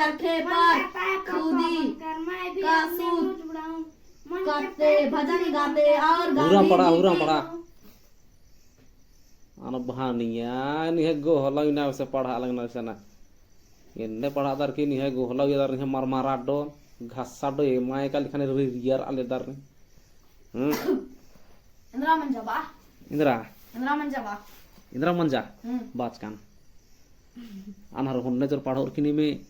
चरखे पर कूदी कासूद करते भजन गाते और हुरम पढ़ा अन बहानिया नि है गो हलग ना से पढ़ा लगना से ना इन्ने पढ़ा दर की नि है गो हलग दर नि मार मारा दो घासा दो ए माय का लिखने रियर आले दर इंदिरा मंजबा इंदिरा मंजा बाच कान अनहर हुन्ने जोर पढ़ा और किनी में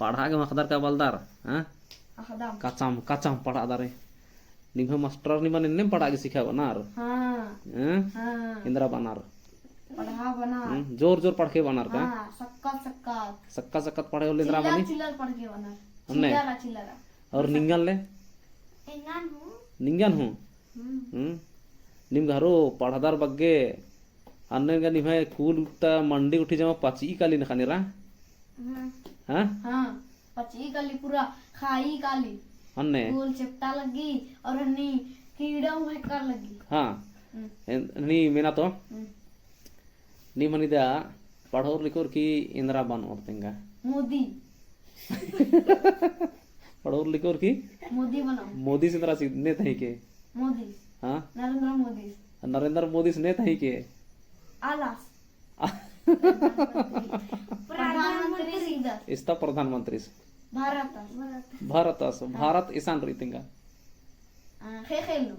पढ़ा के मखदर का बलदार हां काचाम पढ़ा दारे निभे मास्टर नि माने ने पढ़ा के सिखा बनार हां इंदिरा बनार पढ़ा बना जोर जोर पढ़ के बनार का सक्का पढ़े इंदिरा बनी चिल्लर पढ़ के बनार हमने चिल्लरा और निंगन ले निंगन हूं निम घरो पढ़ादार बग्गे अन्ने गा निभे कूल उठता मंडी उठी जमा पाची काली न खानेरा हां पाची काली पूरा खाई काली अन्ने गोल चिपटा लगी और अन्नी कीड़ा कर लगी हां नी मेना तो नी मनिदा पढ़ोर लिखोर की इंदिरा बन और तेंगा मोदी पढ़ोर लिखोर की मोदी बनो मोदी से तरह ने थई के मोदी हां नरेंद्र मोदी से ने थई के आलास प्रधानमंत्री सीधा इसता प्रधानमंत्री भारत ईशान रीतिंगा खेखेलु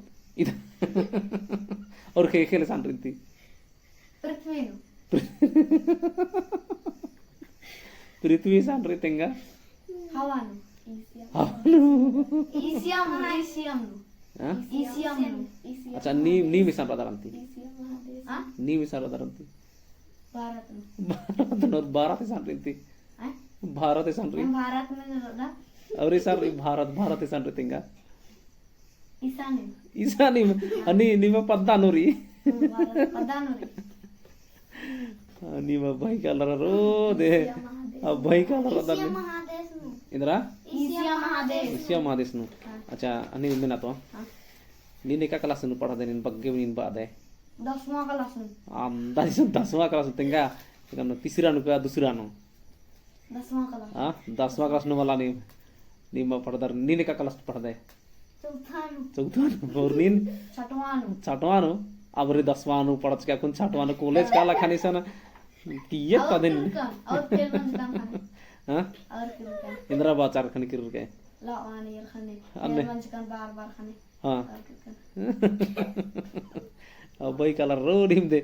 और खेखेल ईशान रीति पृथ्वी ईशान रीतिंगा हवानु अच्छा नी ईशान रदारंती नी ईशान रदारंती भारत ईशान रीति भारत ईशान रीति भारत में रदा और ईशान भारत ईशान रीतिंगा ईशानी अनि निम पद्दानुरी पद्दानुरी निम भाई कलर रो दे अब भाई कलर दल इंदिरा एशिया महादेश नु अच्छा अनि मेना तो नी ने का क्लास नु पढ़ा देनिन बग्गे नीन बादे 10वां क्लास नु अंदाज 10वां क्लास तेंगा कनो तीसरा नु का दूसरा नु 10वां क्लास हां 10वां क्लास नु वाला नी म पढ़दर नी ने का क्लास पढ़ दे चौथा और नीन छठवां नु अब रे 10वां नु पढ़त का कुन छठवां नु कॉलेज का लखानी सन किए का दिन और फिर मंजदान हां और इंदिरा बाचार खन किर के लावानी खने मंजकान बार खाने हां अब भाई कलर रो नीम दे